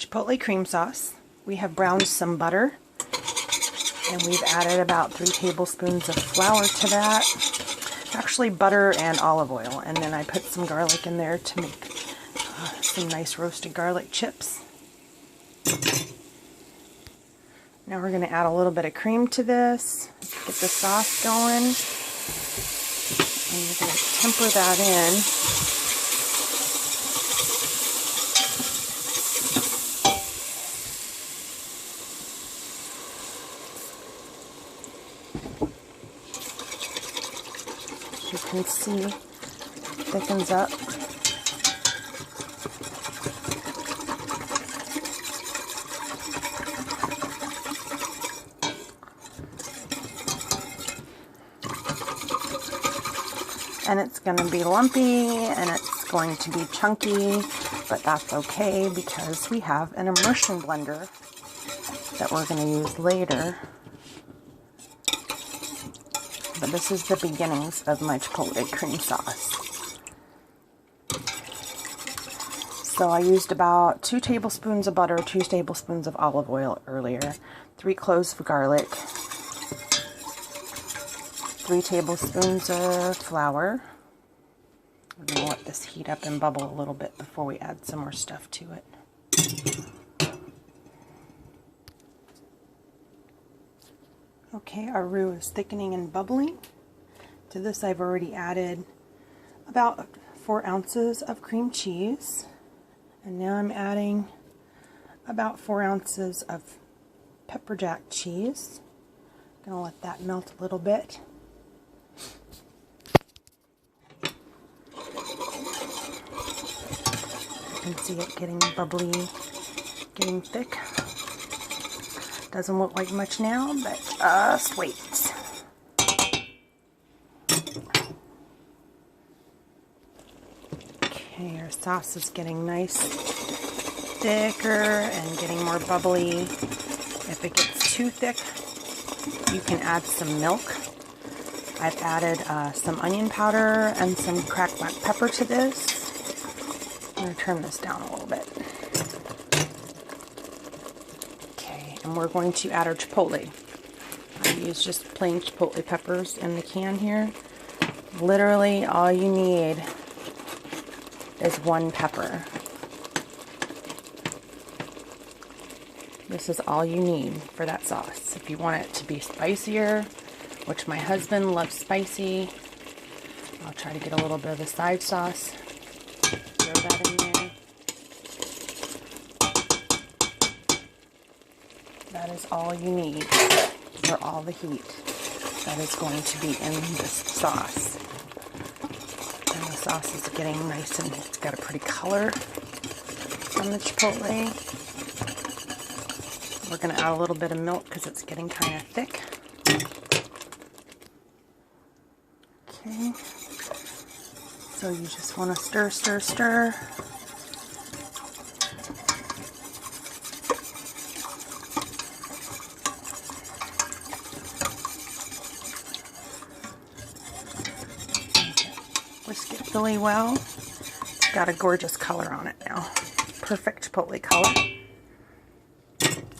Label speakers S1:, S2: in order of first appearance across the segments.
S1: Chipotle cream sauce. We have browned some butter, and we've added about 3 tablespoons of flour to that. Actually butter and olive oil, and then I put some garlic in there to make some nice roasted garlic chips. Now we're going to add a little bit of cream to this, get the sauce going, and we're going to temper that in. You can see it thickens up. And it's going to be lumpy and it's going to be chunky, but that's okay because we have an immersion blender that we're going to use later. But this is the beginnings of my Chipotle cream sauce. So I used about 2 tablespoons of butter, 2 tablespoons of olive oil earlier, 3 cloves of garlic, 3 tablespoons of flour. We're going to let this heat up and bubble a little bit before we add some more stuff to it. Okay, our roux is thickening and bubbling. To this I've already added about 4 ounces of cream cheese. And now I'm adding about 4 ounces of pepper jack cheese. I'm going to let that melt a little bit. You can see it getting bubbly, getting thick. Doesn't look like much now, but just wait. Okay, our sauce is getting nice, thicker, and getting more bubbly. If it gets too thick, you can add some milk. I've added some onion powder and some cracked black pepper to this. I'm going to turn this down a little bit. And we're going to add our chipotle. I use just plain chipotle peppers in the can here. Literally all you need is 1 pepper. This is all you need for that sauce. If you want it to be spicier, which my husband loves spicy, I'll try to get a little bit of a side sauce. Throw that in there. That is all you need for all the heat that is going to be in this sauce. And the sauce is getting nice and it's got a pretty color on the chipotle. We're going to add a little bit of milk because it's getting kind of thick. Okay. So you just want to stir, stir, stir. Whisk it really well. It's got a gorgeous color on it now. Perfect chipotle color.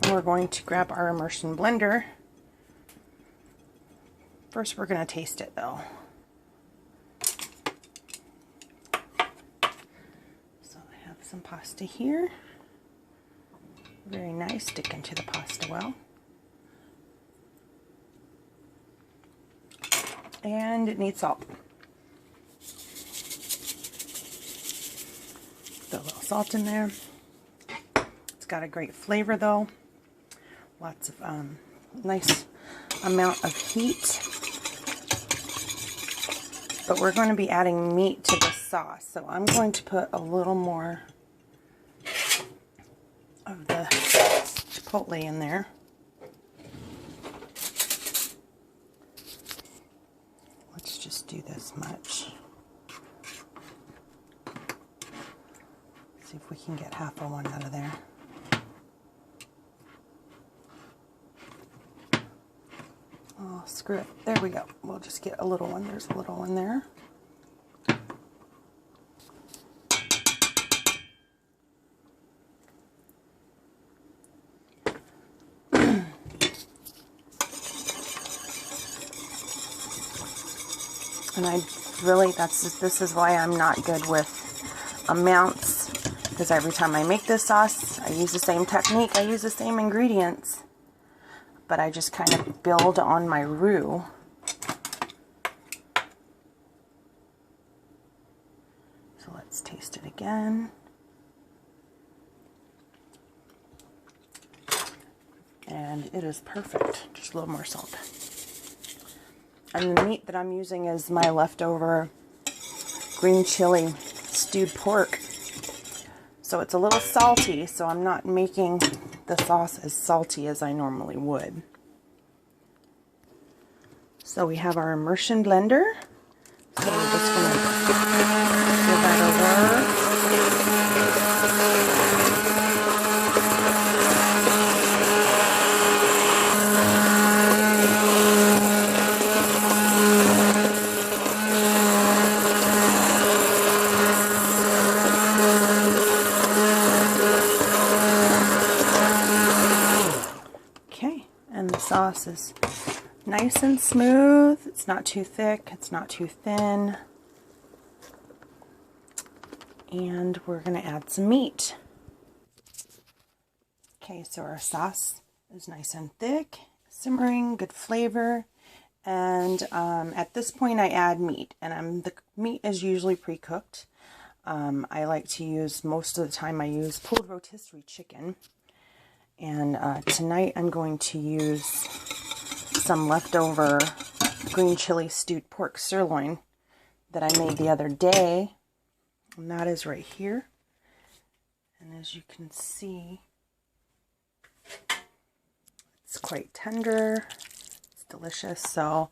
S1: And we're going to grab our immersion blender. First we're going to taste it though. So I have some pasta here. Very nice, stick into the pasta well. And it needs salt. Put a little salt in there. It's got a great flavor though. Lots of nice amount of heat. But we're going to be adding meat to the sauce. So I'm going to put a little more of the chipotle in there. Let's just do this much. See if we can get half of one out of there. Oh, screw it. There we go. We'll just get a little one. There's a little one there. And this is why I'm not good with amounts, because every time I make this sauce, I use the same technique, I use the same ingredients, but I just kind of build on my roux. So let's taste it again. And it is perfect. Just a little more salt. And the meat that I'm using is my leftover green chili stewed pork. So it's a little salty, so I'm not making the sauce as salty as I normally would. So we have our immersion blender. So we're just going to give that a whirl. And the sauce is nice and smooth. It's not too thick, it's not too thin. And we're going to add some meat. Okay, so our sauce is nice and thick, simmering, good flavor. And at this point I add meat, and the meat is usually pre-cooked. I like to use, most of the time I use pulled rotisserie chicken. And tonight I'm going to use some leftover green chili stewed pork sirloin that I made the other day. And that is right here. And as you can see, it's quite tender. It's delicious. So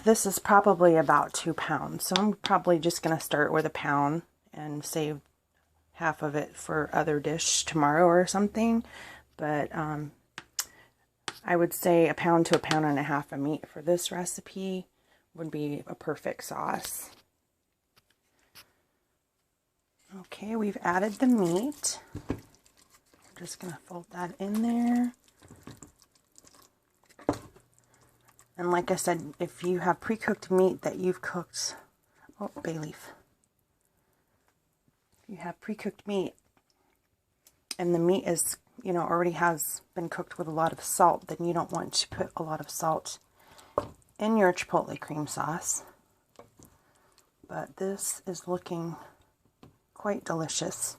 S1: this is probably about 2 pounds. So I'm probably just going to start with 1 pound and save half of it for other dish tomorrow or something. But I would say 1 pound to 1.5 pounds of meat for this recipe would be a perfect sauce. Okay, we've added the meat. I'm just going to fold that in there. And like I said, if you have pre-cooked meat that you've cooked, oh, bay leaf. You have pre-cooked meat and the meat is, you know, already has been cooked with a lot of salt, then you don't want to put a lot of salt in your chipotle cream sauce. But this is looking quite delicious.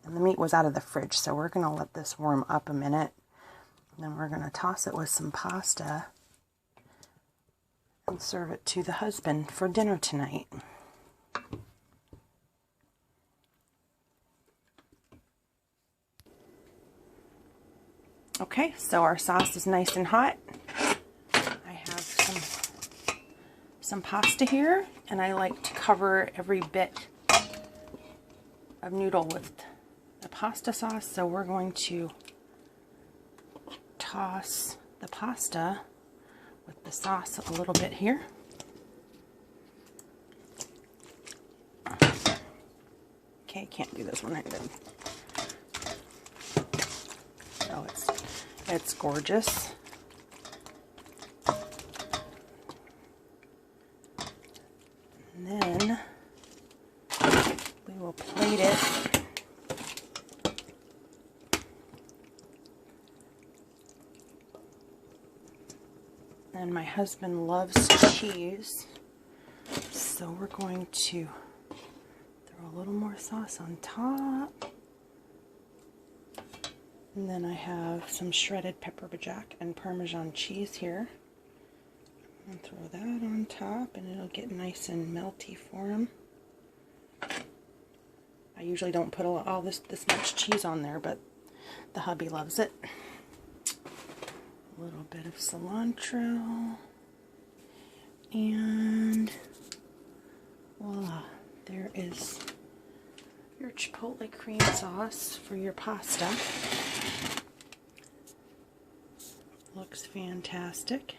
S1: And the meat was out of the fridge, so we're going to let this warm up a minute. And then we're going to toss it with some pasta and serve it to the husband for dinner tonight. Okay, so our sauce is nice and hot. I have some pasta here, and I like to cover every bit of noodle with the pasta sauce. So we're going to toss the pasta with the sauce a little bit here. Okay, can't do this one-handed. So it's gorgeous. And then we will plate it. And my husband loves cheese, so we're going to throw a little more sauce on top. And then I have some shredded pepper jack and Parmesan cheese here. And throw that on top, and it'll get nice and melty for him. I usually don't put all this much cheese on there, but the hubby loves it. A little bit of cilantro, and voila, there is your chipotle cream sauce for your pasta. Looks fantastic.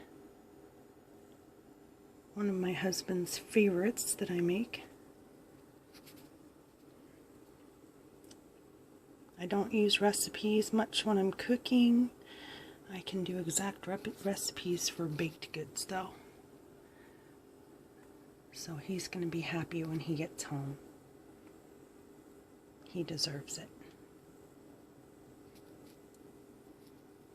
S1: One of my husband's favorites that I make. I don't use recipes much when I'm cooking. I can do exact recipes for baked goods though. So he's going to be happy when he gets home. He deserves it.